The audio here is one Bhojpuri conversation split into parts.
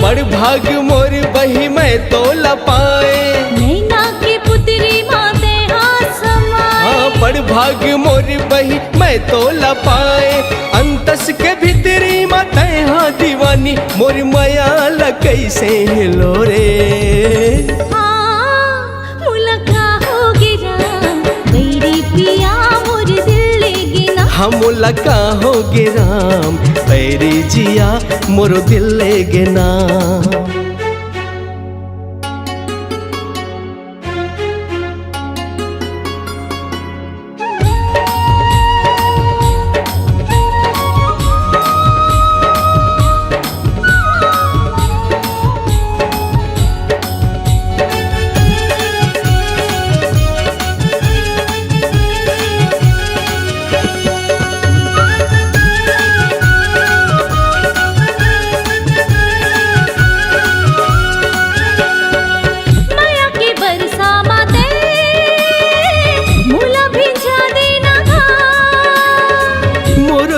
बड़ भाग मोर बही मैं तो लपाए, नैना की पुतरी माते हाथ समाए। हाँ बड़ भाग मोर बही मैं तो लपाए, अंतस के भीतरी माते हाँ दीवानी मोर माया ल कैसे हिलो रे। हम लगा हो गे राम पैरी जिया मोरो दिल ले गे ना।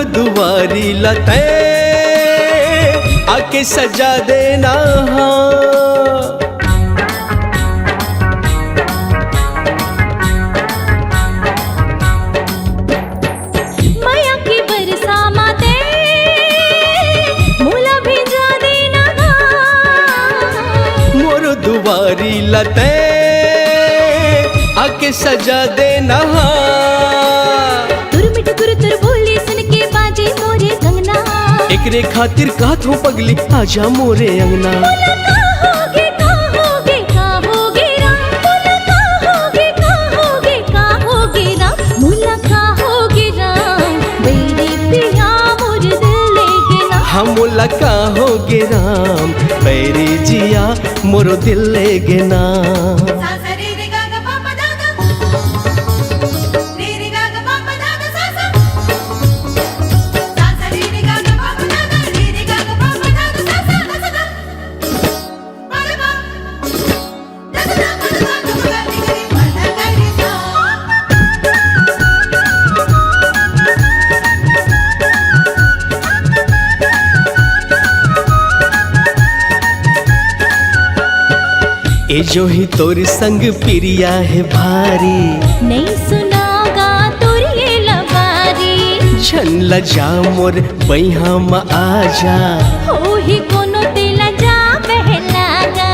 दुआरी लते आके सजा देना, माया की बरसा माते मूला भिजा देना। मोर दुआरी लते आके सजा देना। एकरे खातिर कहत हो पगली आजा मोरे अंगना। हम लगा हो गे राम पैरी जिया मोरो दिल ले गे ना। ए जो ही तोर संग पिरिया है भारी, नहीं सुनागा तोर ये लबारी। छन लजा मोर बैहा म आजा, हो ही कोनो दिला जा बहलागा।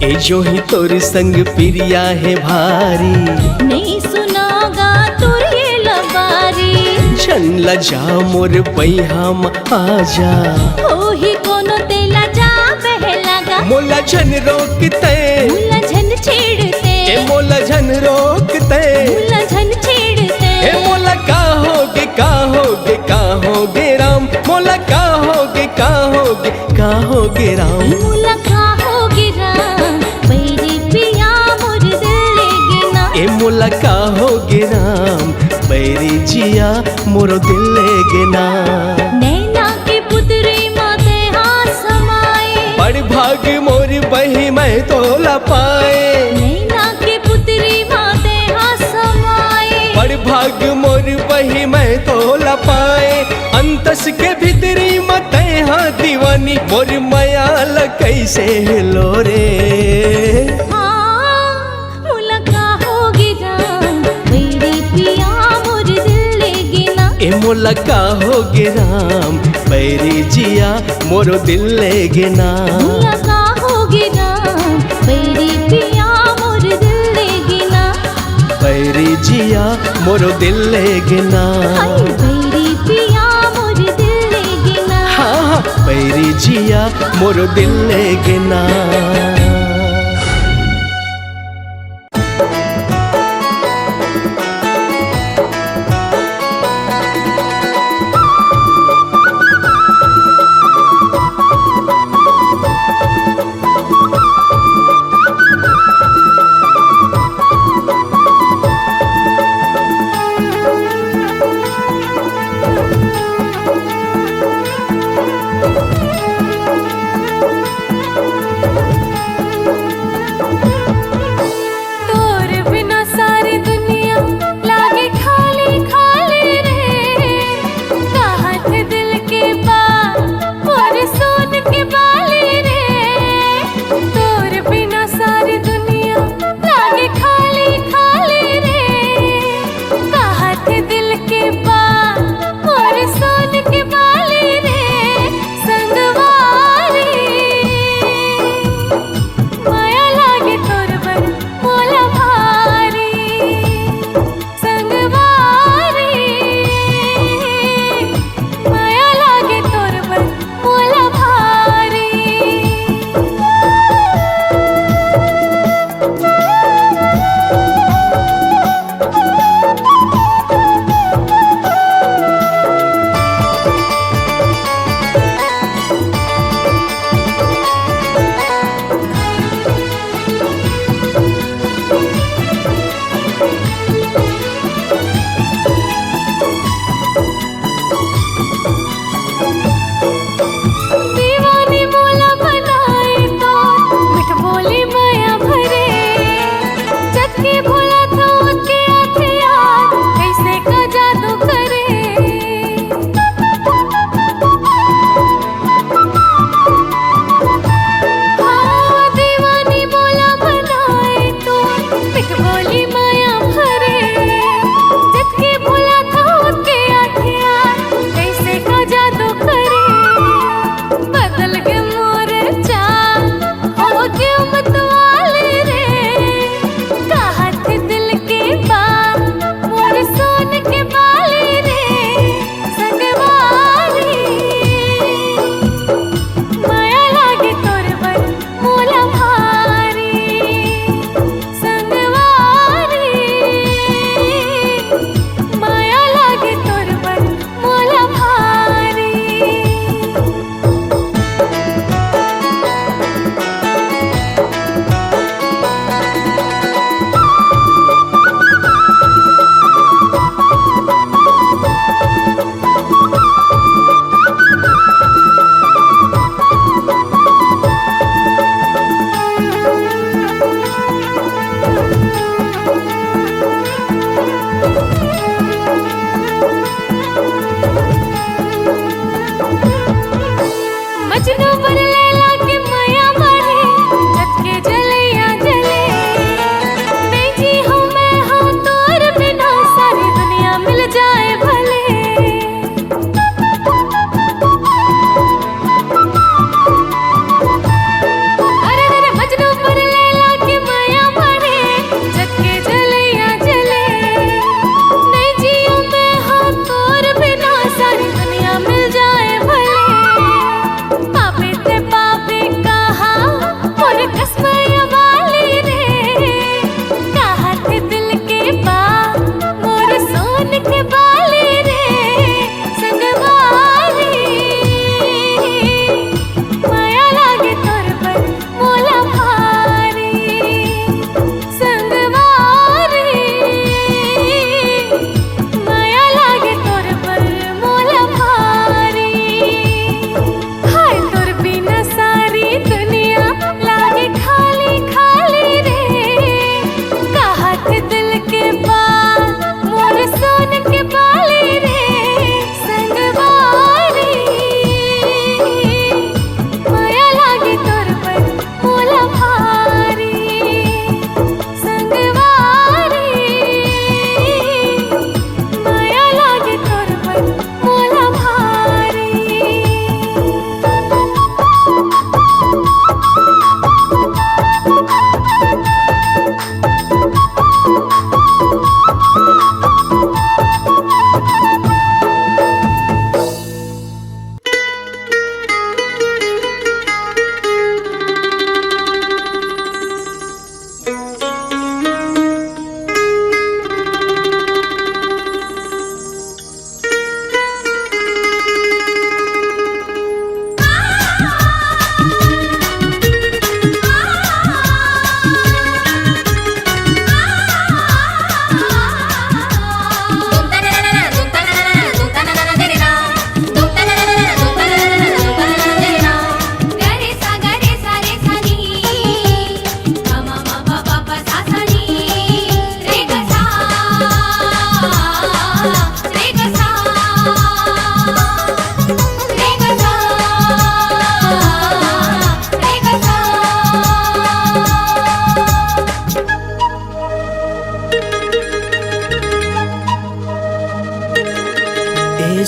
ए जो ही तोर संग पिरिया है भारी, नहीं सुनागा तोर ये लबारी। छन लजा मोर बैहा म आजा, हो ही कोनो दिला जा बहलागा। मोला झन रोकते मूला झन छेड़ते, ए मोला झन रोकते, मूला झन छेड़ते। ए मोला का होगे का होगे का होगे राम, मोला का होगे का होगे का होगे राम। मूला का होगे राम बैरी पिया मोर दिल ले गे ना। ए मोला का होगे राम बैरी जिया मोरो दिल ले गे ना। नैना की पुतरी माते हाथ समाए, बड़ भाग मोर बही मैं तो लपाए, नैना की पुतरी माते हाथ समाए। बड़ भाग मोर बही मैं तो लपाए, अंतस के भीतरी मते हाँ दीवानी मोर माया ल कैसे हिलो रे। ए मोला का होगे राम पैरी जिया मोरो दिल ले गे ना। मूला का होगे राम बैरी पिया मोर दिल ले गे ना। पैरी जिया मोरो दिल ले गे ना। बैरी पिया मोर दिल ले गे ना। हाँ पैरी जिया मोरो दिल ले गे ना।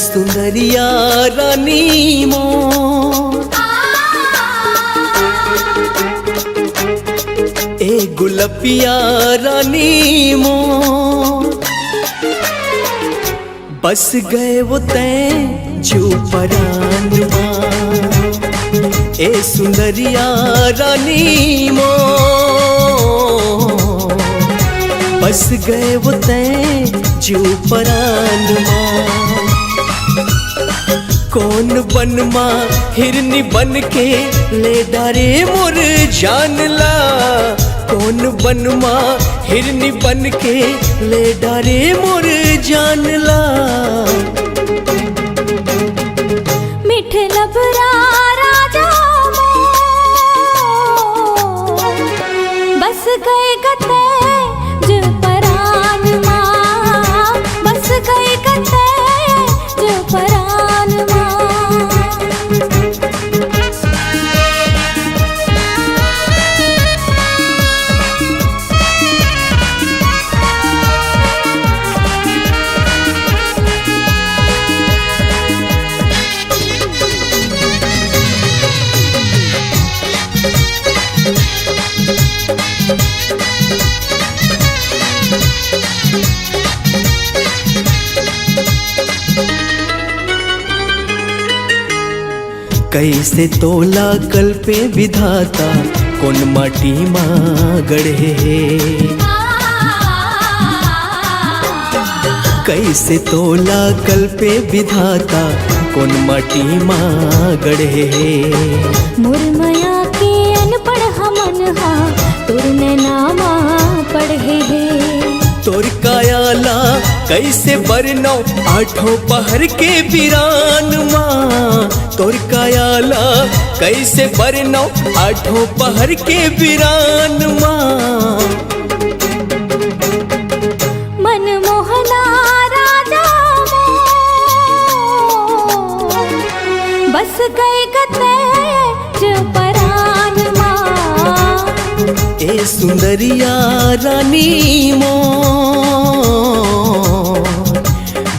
सुंदरिया रानी मोर ए गुलपिया रानी मोर बस गए वो तैं जो परानवा ए सुंदरिया रानी मोर बस गए वो तैं जो परानवा कौन बनमा हिरनी बन के ले डारे मोर जानला कौन बनमा हिरनी बन के ले डारे मोर जानला मिठ लबरा राजा मोर बस गए गते जो परान माँ बस गए गते जो परान माँ कैसे तोला कल पे विधाता कौन माटी माँ गढ़े कैसे तोला कल पे विधाता कौन माटी माँ गढ़े मुरमया के अनपढ़ हमन हा तुरने नामा पढ़े तोर कायाला कैसे बरनौ आठों पहर के वीरान माँ तोर कायाला कैसे बरनौ आठों पहर के वीरान माँ मन मोहना राजा मोर बस गए गते जो परान माँ ए सुंदरिया रानी मोर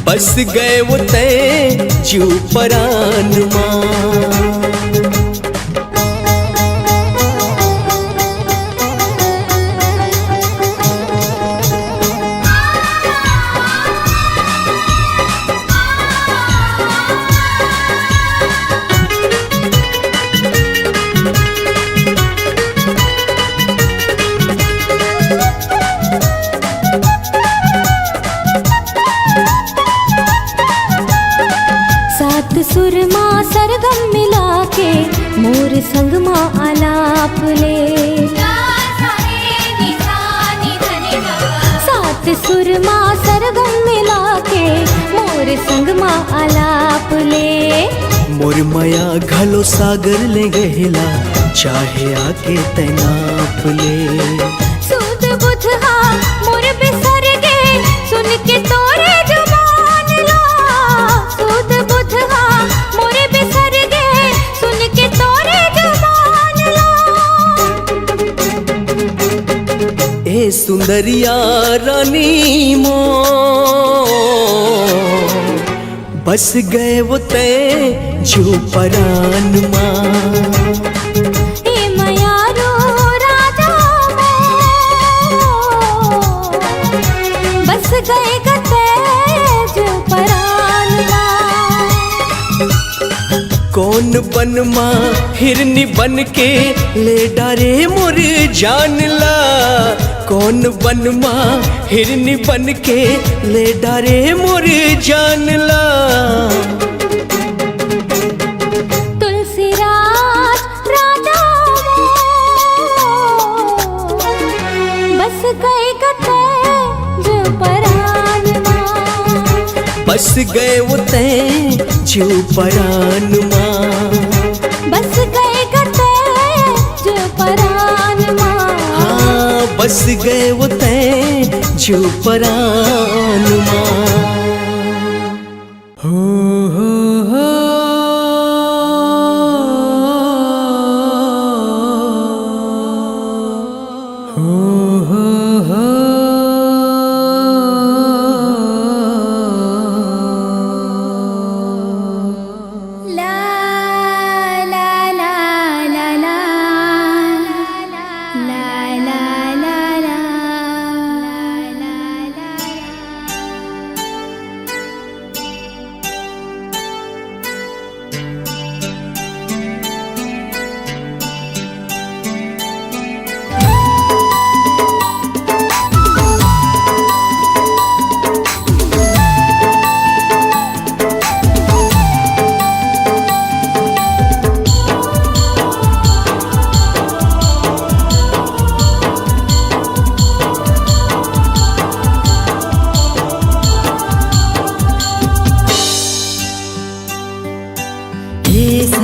बस गए वो तैं जो परान माँ सुर माँ सरगम मिला के मोर संग माँ आलाप ले सात सुर माँ सरगम मिला के मोर संग माँ आलाप ले मोर माया घलो सागर ले गहेला चाहे आके तैनाप ले सुध बुध हा मोर बिसर गे सुन के तोरे जुबान ला सुध बुध हा मोर बिसर गे सुन के तोरे जुबान ला ए सुंदरिया रानी मोर बस गए वो तैं जो परान माँ गए गते जो परान कौन बनमा हिरनी बन के ले डारे मोर जानला कौन बनमा हिरनी बन के ले डारे मोर जानला तुलसीराज राजा बस गए गते जो परान बस गए वो तैं जो परान माँ बस गए गते जो परान माँ हाँ बस गए वो तैं जो परान माँ हो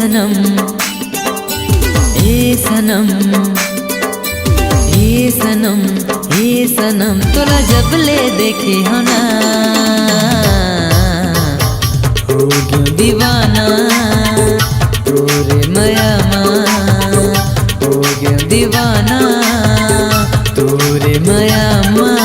सनम ए सनम ए सनम ए सनम तोला जब ले देखे हो ना हो गया दीवाना तोरे माया माँ हो गया दीवाना तोरे माया माँ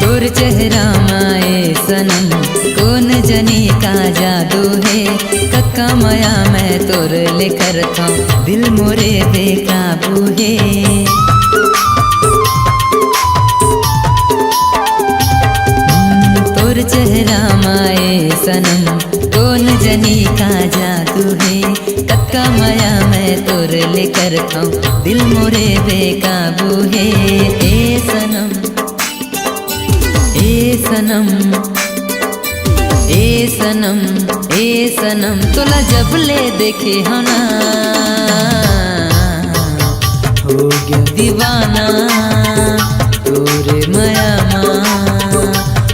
तोर चेहरा माए सनम कौन जनी का जादू है कक्का माया मैं तोर लेकर था दिल मोरे बेकाबू है तोर चेहरा माए सनम कौन जनी का जादू है कक्का माया मैं तोर लेकर था दिल मोरे बेकाबू है ए सनम ए सनम ए सनम ए सनम तोला जब ले देखे हो ना हो गया दीवाना तोरे माया माँ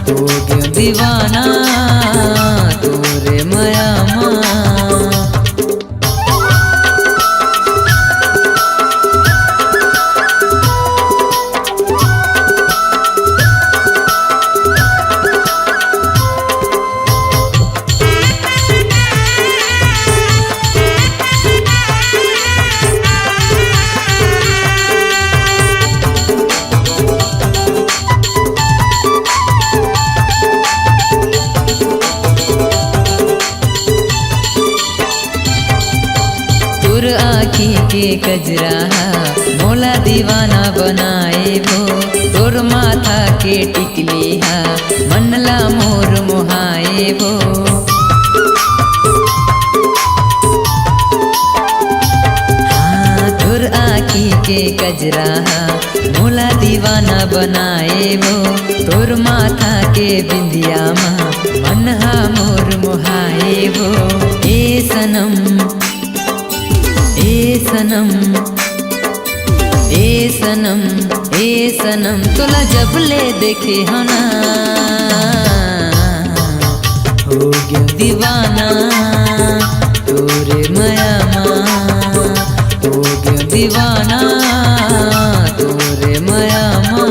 हो गया दीवाना तोरे माया माँ तोर आँखी के कजरा मोला दीवाना बनाए वो तोर माथा के टिकली हा मनला मोर मोहाए वो हाँ तोर आँखी के कजरा मोला दीवाना बनाए वो तोर माथा के बिंदिया माँ मनहा मोर मोहाए वो ए सनम ए सनम ए सनम ए सनम तोला जब ले देखे हो ना हो गया दीवाना तोरे माया माँ हो गया दीवाना तोरे माया माँ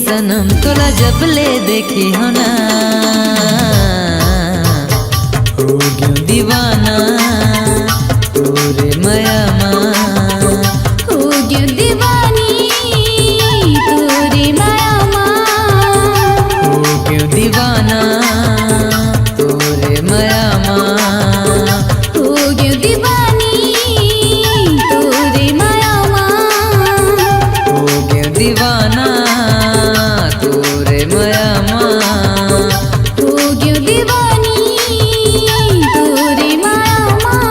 सनम तोला जब ले देखी हो ना हो गयो दीवाना तोरे माया माँ हो गयो दीवानी तोरे माया माँ हो गयो दीवाना तोरे माया माँ हो गयो दीवानी तोरे माया माँ हो गयो दीवाना तोरे माया माँ हो गयो दीवानी तोरे माया माँ।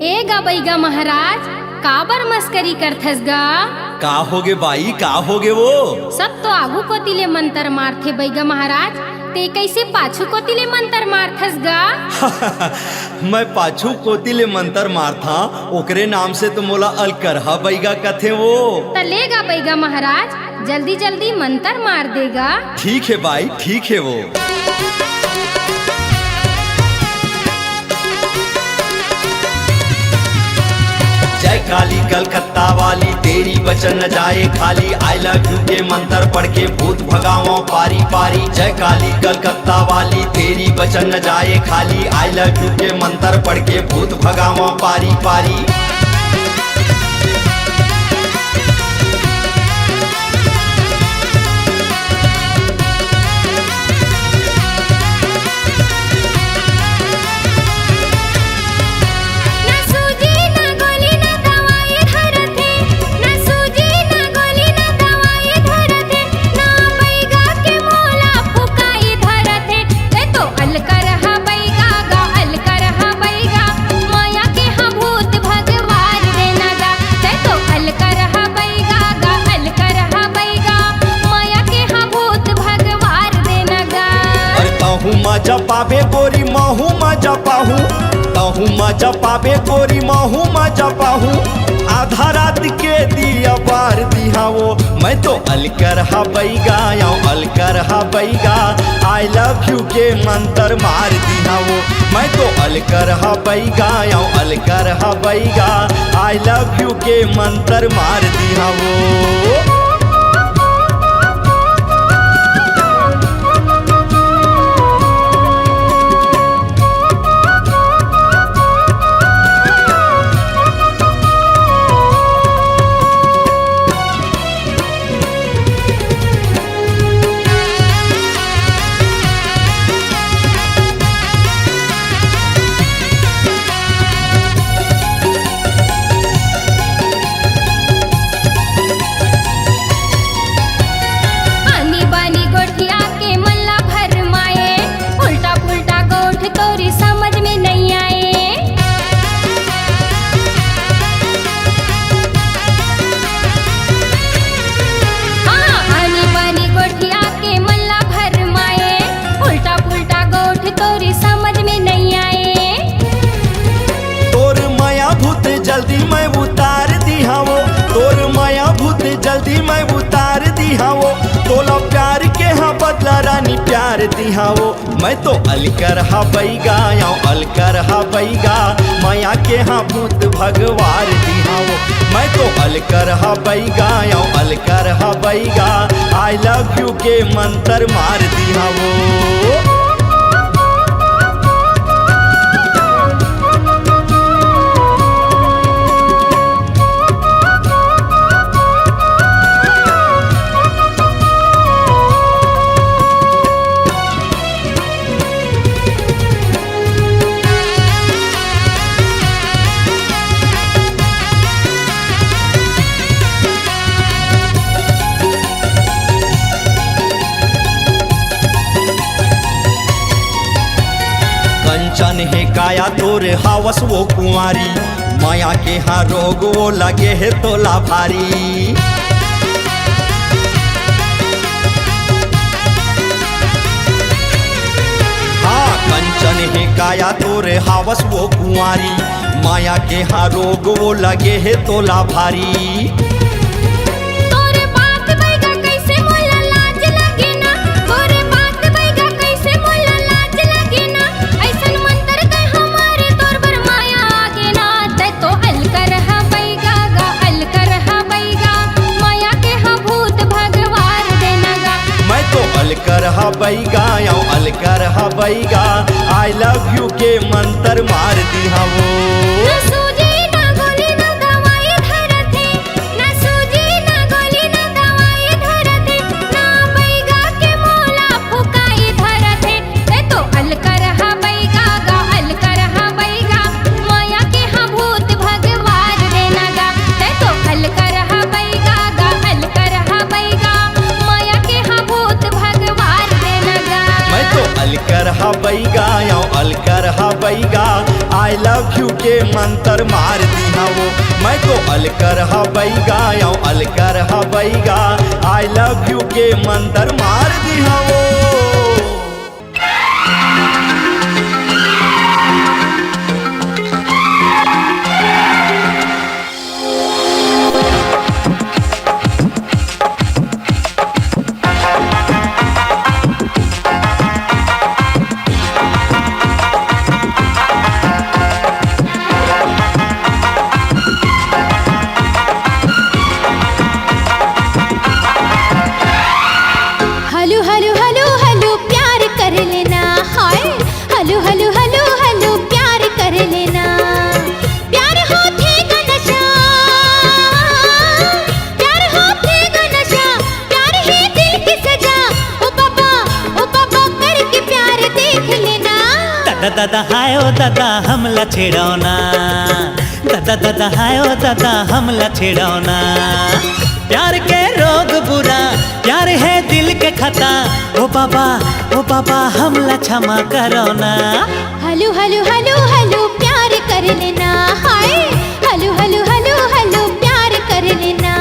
ए गा बैगा महाराज काबर मस्करी करथस गा? का होगे बाई, का होगे वो? सब तो आगू कोतिले मंतर मारथे बैगा महाराज, ते कैसे पाछू कोतिले मंतर मारथस गा? मैं पाछू कोतिले मंतर मारथा ओकरे नाम से तो मोला अलकरहा बैगा कथे वो। तलेगा बैगा महाराज जल्दी जल्दी मंतर मार देगा। ठीक है बाई, ठीक है वो। जय काली कलकत्ता वाली तेरी वचन न जाए खाली, आई लव यू के मंत्र पढ़ के भूत भगाओ पारी पारी। जय काली कलकत्ता वाली तेरी वचन न जाए खाली, आई लव यू के मंत्र पढ़ के भूत भगाओ पारी पारी। जपाबे गोरी महू मा जपाहू, तहू मा जपाबे गोरी महू मा जपाहू। आधा रात के दिया बार दिहावो, मैं तो अलकर हा बैगा या अलकर हा बैगा। आई लव यू के मंत्र मार दिहावो, मैं तो अलकर हा बैगा या अलकर हा बैगा। आई लव यू के मंत्र मार दिहावो। जल्दी मैं उतार दिहावो, तोर माया भूत जल्दी मैं उतार दिहावो। तोला प्यार के हाँ बदला रानी प्यार दिहावो, मैं तो अलकर हा बैगा या अलकर हा बैगा। माया के हाँ भूत भगवार दिहावो, मैं तो अलकर हा बैगा या अलकर हा बैगा। आई लव यू के मंत्र मार दिहावो। कंचन है काया तोरे हावस वो कुंवारी, माया के हाँ रोग वो लगे है तोला भारी। हाँ कंचन है काया तोरे हावस वो कुंवारी, माया के हाँ रोग वो लगे है तोला भारी। के मंत्र मार दिहा वो। ना सूजी ना गोली ना दवाई धरथे, ना सूजी ना गोली ना दवाई धरथे, ना बैगा के मोला फुकाई धरथे। ते तो अलकर हा बैगा गा, अलकर हा बैगा, माया के हा भूत भगवान देना गा। ते तो अलकर हा बैगा गा, अलकर हा बैगा, माया के हा भूत भगवान देना गा। मैं तो अलकर हा बैगा या अलकर हा बैगा, आई लव यू के मंत्र मार दिहा वो। मैं तो अलकर हा बैगा या अलकर हा बैगा, आई लव यू के मंत्र मार दिहा वो। हलो हलो हलो हलो प्यार कर लेना, हाय हलो हलो हलो हलो प्यार कर लेना। प्यार होथे गा नशा, प्यार होथे गा नशा, प्यार ही दिल की सजा। ओ बाबा करके प्यार देख लेना। दादा दादा हाय ओ दादा हमला छेड़ौना, दादा दादा हाय ओ दादा हमला छेड़ौना। प्यार के रोग बुरा, प्यार है दिल के खता, ओ बाबा हमला क्षमा करो ना। हलो हलो हलो हलो प्यार कर लेना, हाय हलो हलो हलो हलो प्यार कर लेना।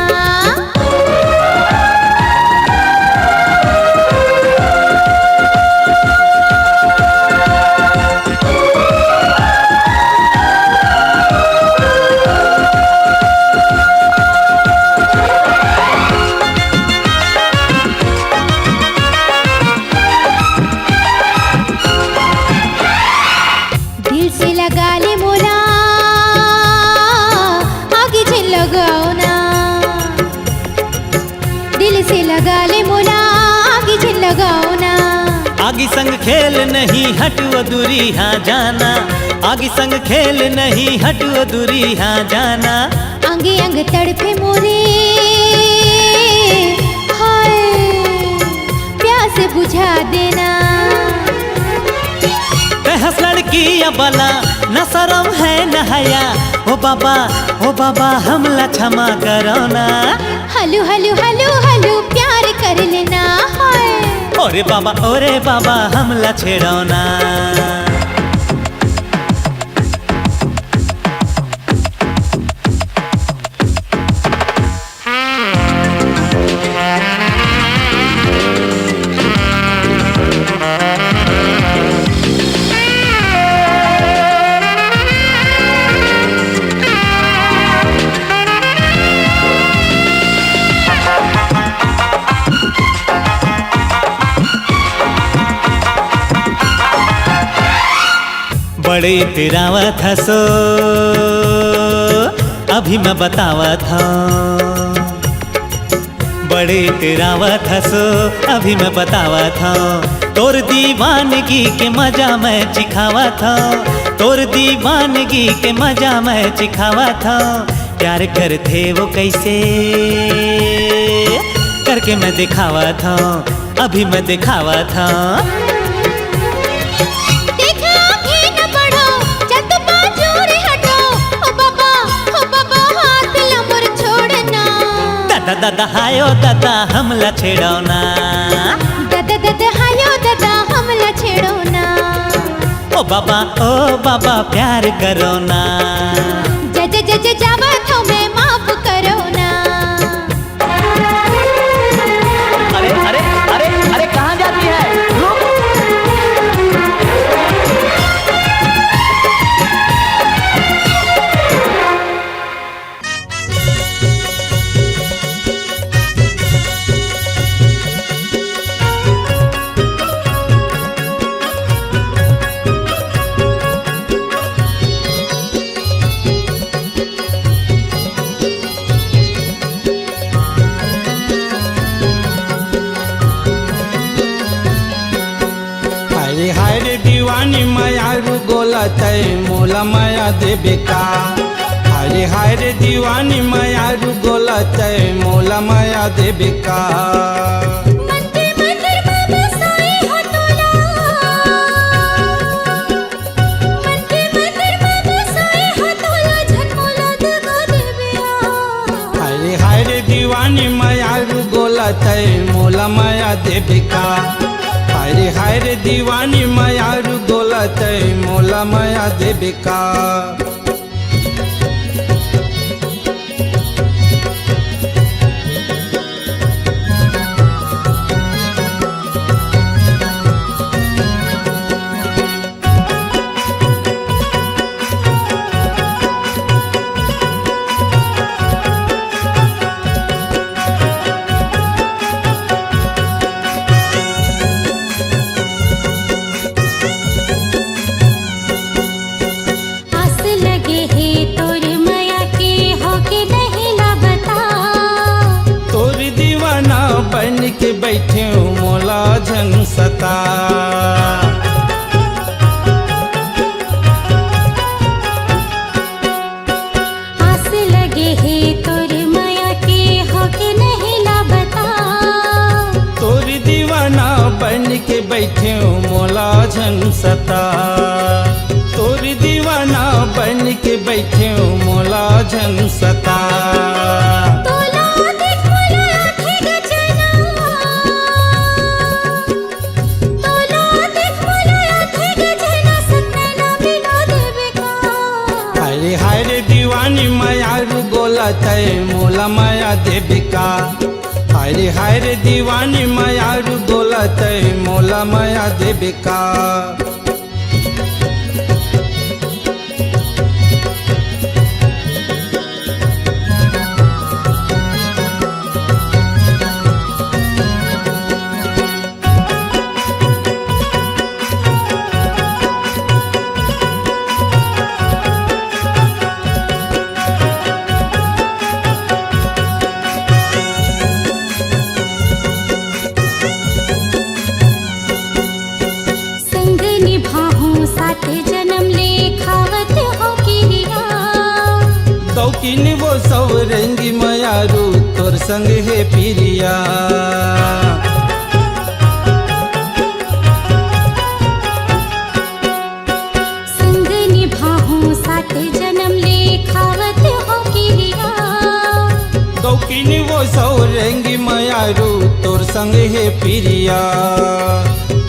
दिल से लगा ले मोला, आगे से लगाओ ना। दिल से लगा ले मोला, आगे से लगाओ ना। आगे संग खेल नहीं हटो दूरी हाँ जाना, आगे संग खेल नहीं हटो दूरी हाँ जाना। अंगे अंग तड़पे मोरे, हाय प्यास बुझा देना। हंस लड़की या बला न शरम है न हया, ओ बाबा हमला क्षमा करो ना। हलो हलो हलो हलो प्यार कर लेना, हाय ओरे बाबा हमला छेड़ो ना। बड़े तेरावत हसो अभी मैं बतावत हूँ, बड़े तेरावत हसो अभी मैं बतावत हूँ। तोर दीवानगी के मजा मैं चिखावत हूँ, तोर दीवानगी के मजा मैं चिखावत हूँ। प्यार करते वो कैसे करके मैं दिखावत हूँ, अभी मैं दिखावत हूँ। दादा हायो दादा हमला छेड़ो ना, दादा हायो दादा हमला छेड़ो ना। ओ बाबा प्यार करो ना। जज जावा तो मैं माफ करो ना। अरे अरे अरे अरे कहाँ जाती है? रुक। गोलत मोला माया देबे का। हाय हाय रे दीवानी माया रू गोलत मोला माया देबे का। मंदिर मंदिर में बसाई हो तोला, मंदिर मंदिर में बसाई हो तोला, झनमोला दगा देबे आ। हाय हाय रे दीवानी माया रू गोलत मोला माया देबे का। हाय हाय रे दीवानी माया रू गोलत मोला माया देबे का। आस लगे है तोर माया के हो के नहीं ला बता। तोर दीवाना बन के बैठे हूँ मोला झन सता। आस लगे है तोर माया के हो के नहीं ला बता। तोर दीवाना बन के बैठे हूँ मोला झन सता। तोर दीवाना बन के बैठे हूँ मोला झन सता। तोला देख मोला आँखें गचना, तोला देख मोला आँखें गचना, सतना मिला देबे का। हाय हाय रे दीवानी माया रू गोलत मोला माया देबे का। हाय हाय रे दीवानी माया रू गोलत मोला माया देबे का। संग निभाहूं साथ जन्म ले खावत हो किरिया। दौकिन वो सब रंगी मयारू तोर संग है पिरिया। संग निभाहूं साथ जन्म ले खावत हो किरिया। दौकिन वो सब रंगी मयारू तोर संग है पिरिया।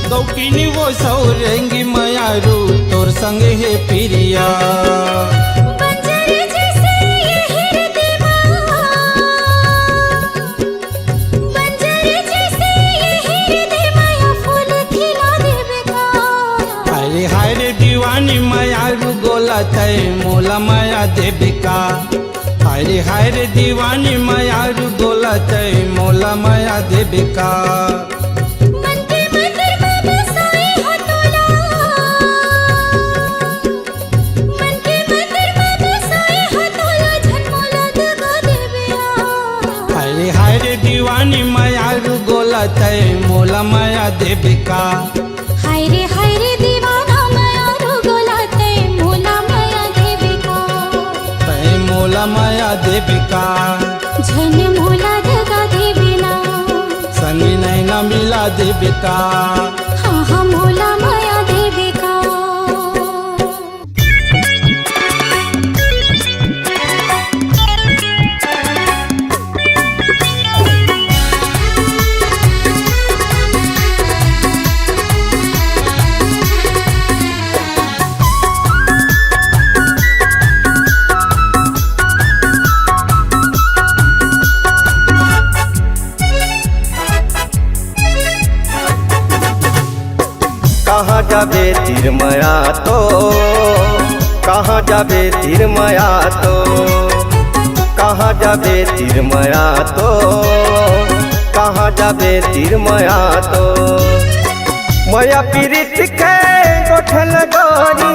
दौकिन वो सब रंगी मयारू तोर संग है पिरिया। बंजर जैसे ये हृदय बंजर जैसे ये हृदय माया फूल खिला देबे का। हाय हाय रे दीवानी मयारू गोलत मोला माया देबे का। हाय हाय रे दीवानी मयारू गोलत मोला माया देबे का। मंदिर मंदिर में बसाई हो तोला, मंदिर मंदिर में बसाई हो तोला, झनमोला दगा देबे आ। हाय हाय रे दीवानी मयारू गोलत मोला माया देबे का। हाय रे दीवाना माया रू गोलाते मोला माया देबे का। तै मोला माया देबे का। झन मोला दगा देबे ना, संग नैना मिला देबे का। हाँ हाँ मोला माया देबे का। कहाँ जाबे तिरमया तो, कहाँ जाबे तिरमया तो, कहाँ जाबे तिरमया तो, कहाँ जाबे तिरमया तो। मया पीरित के गोठल गोरी,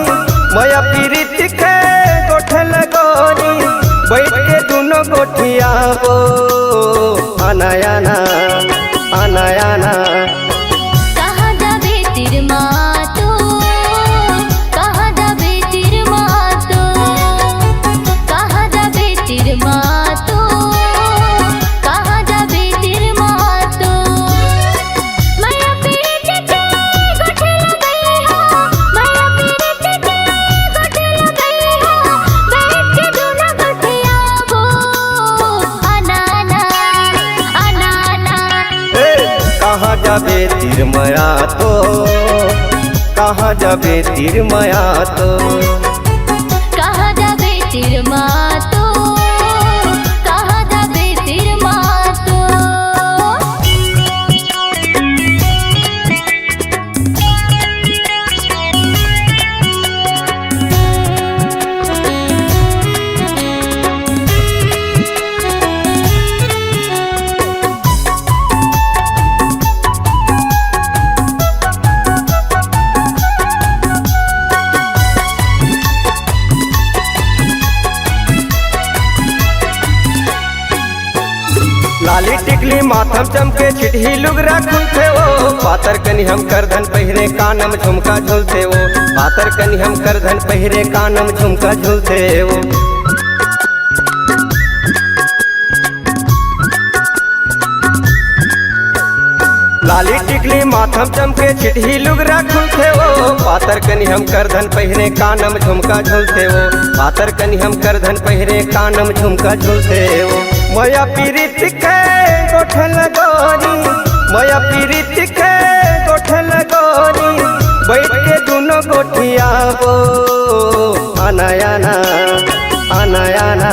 मया पीरित के गोठल गोरी, बैठ के दोनों गोठियाबो अनायाना अनायाना। कहाँ जाबे तिरमा तो, कहाँ जाबे जाबे तिरमया तो, कहाँ जाबे तिरमया तो। कहाँ जाबे तिरमा तो, कहाँ जाबे तिरमा तो। लाली टिकली माथम चमके छिटही लुगरा खुलते वो, पातर कनी हम करधन पहिरे कानम झुमका झूलते वो, पातर कनी हम करधन पहिरे कानम झुमका झूलते वो। लाली टिकली माथम चमके छिटही लुगरा खुलते वो, पातर कनी हम करधन पहिरे कानम झुमका झूलते वो, पातर कनी हम करधन पहिरे कानम झुमका झूलते वो। मया पीरित के गोठल गोरी, मया पीरित के गोठल गोरी, बैठ के दोनों गोठिया हो आना आना आना आना।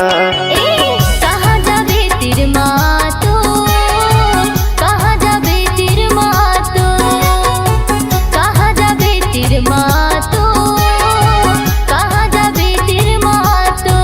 कहाँ जाबे तिरमा तो, कहाँ जाबे तिरमा तो, कहाँ जाबे तिरमा तो, कहाँ जाबे तिरमा तो।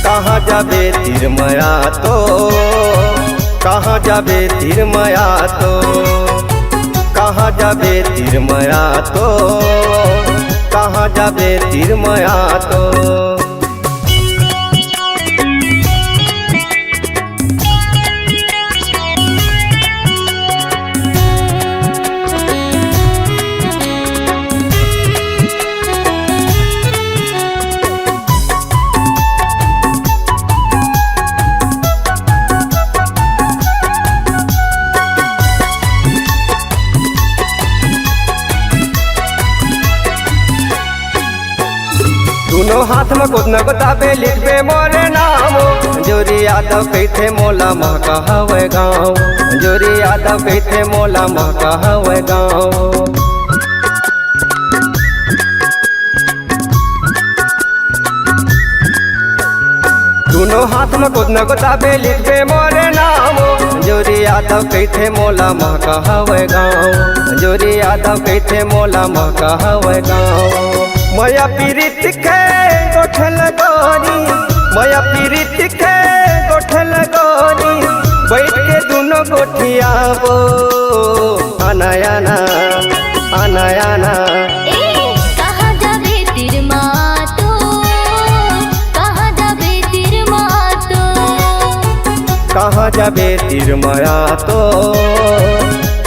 कहाँ जाबे तिरमया तो, कहाँ जाबे तिरमया तो, कहाँ जाबे तिरमया तो, कहाँ जाबे तिरमया तो। दोनों हाथ में कुछ न बताबे लिखबे मोरे नाम, जोरी यादव कहते मोला महका हवे गाँव, जोरी यादव कहते मोला महका हवे गाँव। दोनों हाथ में कुछ न बताबे लिखबे मोरे नाम, जोरी यादव कहते मोला महका हवे गाँव, जोरी यादव कहते मोला महका हवे गाँव। मया पीरित के गोठल गोरी, मया पीरित के गोठल गोरी, बैठ के दोनों गोठिया हो आना आना आना आना। कहाँ जाबे तिरमा तो, कहाँ जाबे तिरमा तो। कहाँ जाबे तिरमया तो,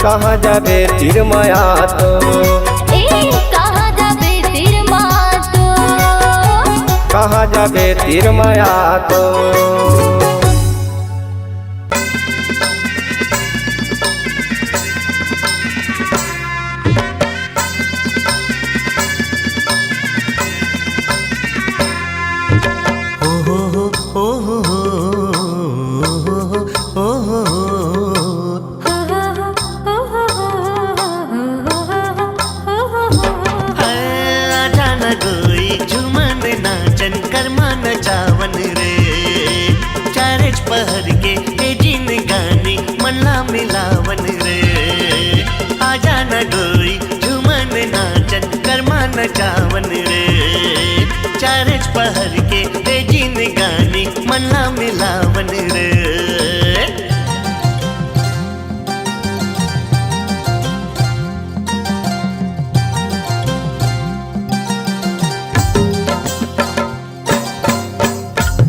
कहाँ जाबे तिरमया तो। कहाँ जाबे तिरमा तो, कहाँ जाबे तिरमया तो। पहर के ते जिन गानी मन्ना मिलावन रे।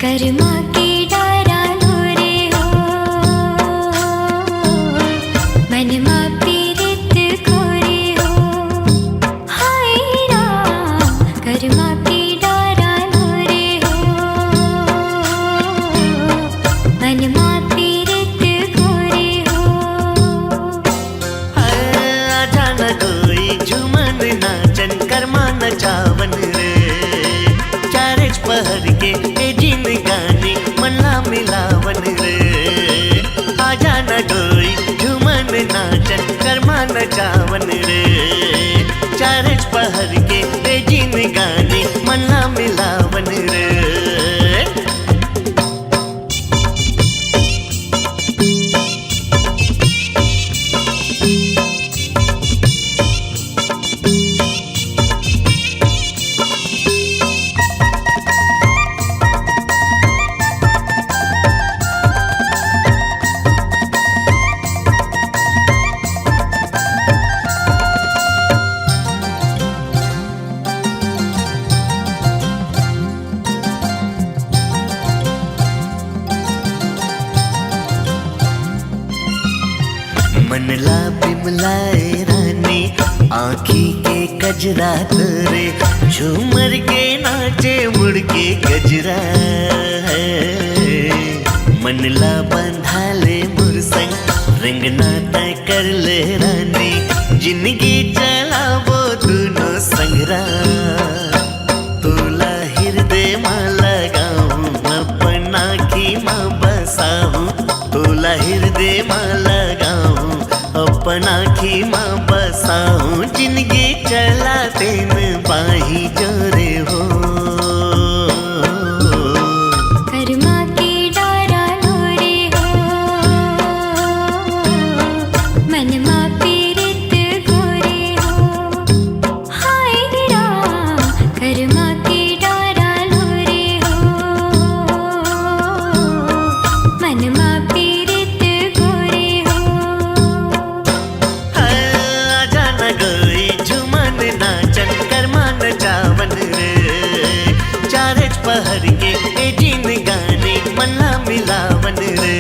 कर्मा के डारा लोरे हो मन मा पीरित खोरे हो। हाय राम कर्मा के डारा लोरे हो मन मा पीरित खोरे हो। आजा न कोई झूमन नाचन कर्मा नचावन रे। चारज पहर के ते जिन गानी मन्ना मिलावन रे। आजा न डोई झूमन नाचन कर्मा नचावन रे। चारज पहर के ते जिन गानी मन्ना मिलावन रे। मनला बिमलाए रानी आँखी के कजरा तोरे। झूमर के नाचे मुड़ के गजरा है। मनला बंधाले मुरसंग रंगना तय कर ले रानी। जिंदगी चला वो दोनों संगरा। तोला हृदय माँ लगाऊं अपना की माँ बसाऊं। तोला हृदय माँ लगाऊं अपना की माँ बसाऊं। जिंदगी चला दिन बाही जोरे हो। कर्मा के डारा लोरे हो मन मा पीरित गोरे हो। हाय राम कर्मा के डारा लोरे हो मन मा पीरित गोरे हो। आजा न गोई झूमन नाचन कर्मा नचावन रे। चारज पहर के ते जिन गाने मन्ना मिलावन रे।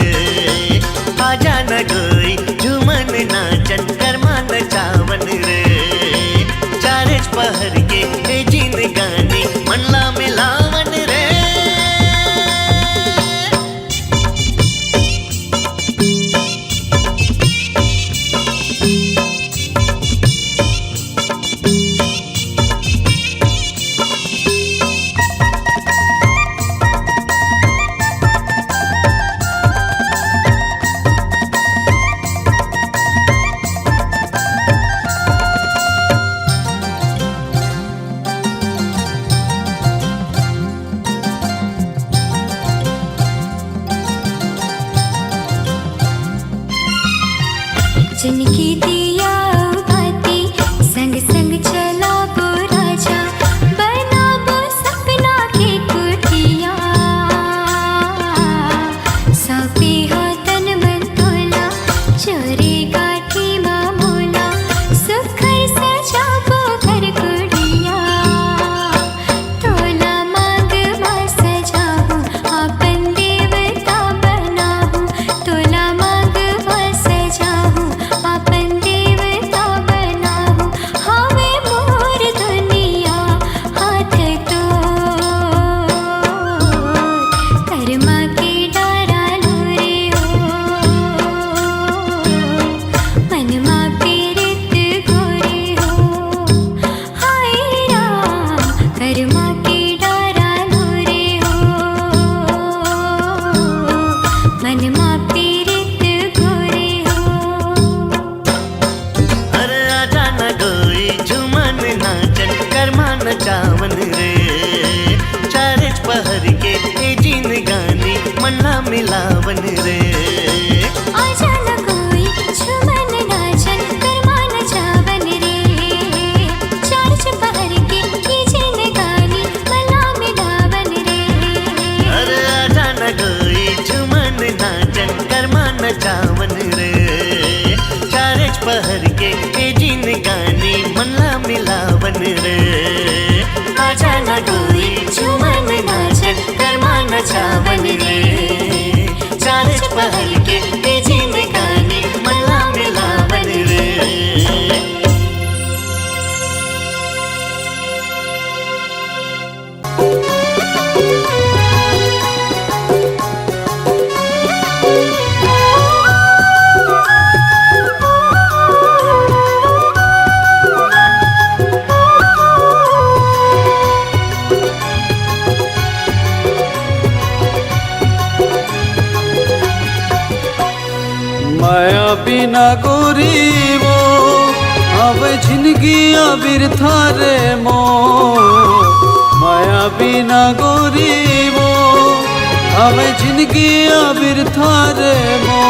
आजा न गोई झूमन नाचन कर्मा नचावन रे। चारज पहर के ते जिन गाने मन्ना मिलावन रे। जिनकी दिया बाती संग संग चला वो राजा। बना वो सपना की कुटिया। सौंपे हो तन मन तोला चोरी गाठी मामूला। सुखर सजा वो घर कुड़िया। तोला मांग मां सजाऊं आपन देवता बनाऊं। तोला मांग मां सजाऊं आपन देवता बनाऊं। हमें मोर दुनिया हाथ तो कर्मा के डारा लोरे हो मन मा पीरित गोरे हो। हाय राम कर्मा के डारा लोरे हो मन मा पीरित गोरे हो। अरे आजा न गोई झूमन नाचन कर्मा नचावन रे। चारज पहर के ते जिन गानी मन्ना मिलावन रे। आजा न कोई झूमन नाचन कर्मा नचावन रे। चारज पहर के ते जिन गानी मन्ना मिलावन नचावन रे चारज पहर के ए जिन गाने मनला मिलावन रे आजा न गोरी झूमन नाचन कर्मा नचावन रे चारज पहर के ए जिन गाने मनला मिलावन रे माया बिना गोरी वो अब जिंदगी बिरथा रे मो माया बिना गोरी वो अब जिंदगी बिरथा रे मो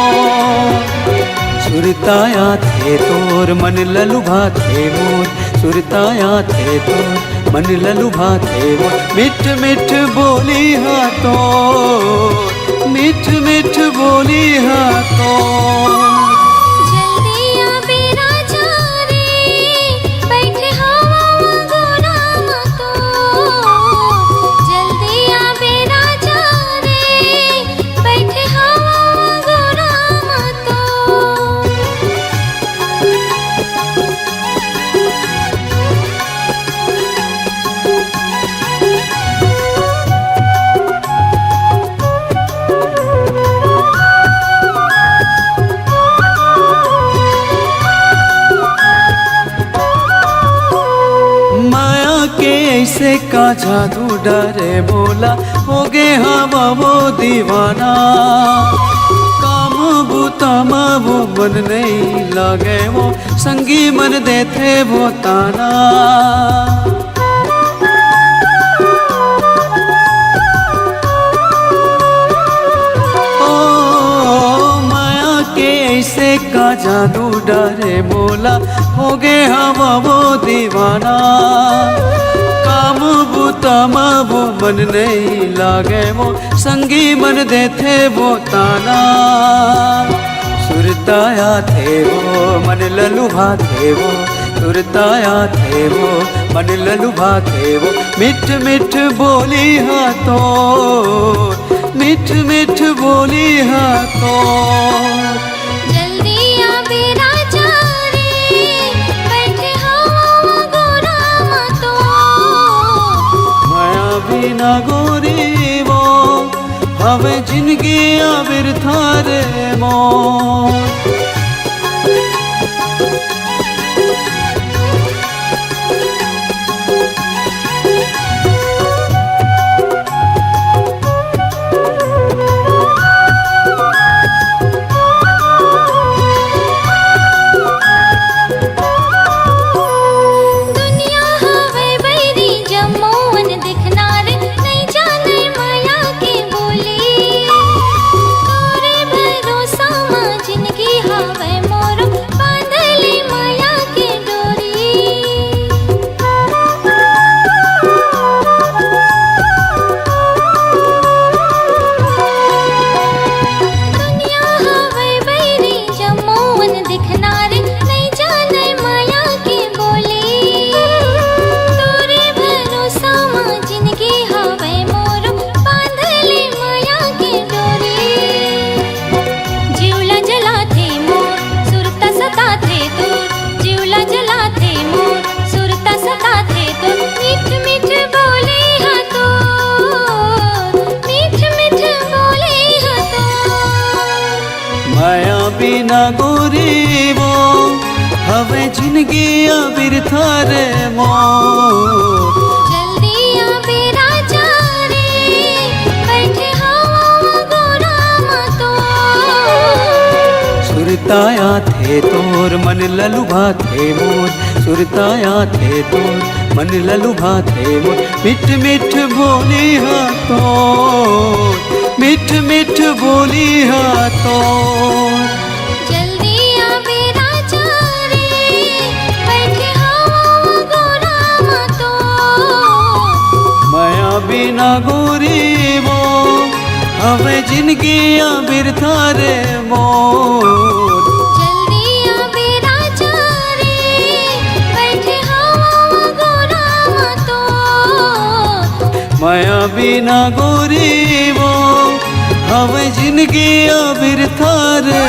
सुरताया थे तोर मन ललुभा थे मोर सुरताया थे तोर मन ललुभा थे मोर मिठ मिठ बोली हाथों मिठ मिठ बोली हाथों जल्दी आ बेरा जा रे बैठे हवा गोरा तो जल्दी आ बेरा जा रे बैठे हवा गोरा तो ऐसे का जादू डरे बोला हो गे हवा वो दीवाना काम बूतामा वो मन नहीं लगे वो संगी मन देते वो ताना ओ माया के ऐसे का जादू डरे बोला हो गे हवा वो दीवाना काम बूतामा वो मन नहीं लागे वो संगी मन देते वो ताना सुरताया थे वो मन ललुभा थे वो सुरताया थे वो मन ललुभा थे वो मिठ मिठ बोली हाथों मिठ मिठ बोली हाथों जल्दी आ बेरा जा रे बैठे हवा गोरा तो माया बिना गोरी वो हवे जिंदगी बिरथा रे मो बिना गोरी वो हवे जिंदगी बिरथा रे मो जल्दी आ बेरा जा रे बैठे हवा गोरा तो सुरताया थे तोर मन ललुभा थे मोर सुरताया थे तोर मन ललुभा थे मोर मिठ मिठ बोली हाथों मिठ मिठ बोली हाथों जल्दी आ बेरा जा रे बैठे हवा गोरा तो माया बिना गोरी वो हवे जिंदगी बिरथा रे मोर। जल्दी आवे राजा रे बैठे हवा गोरा तो माया बिना गोरी वो हवे जिंदगी बिरथा रे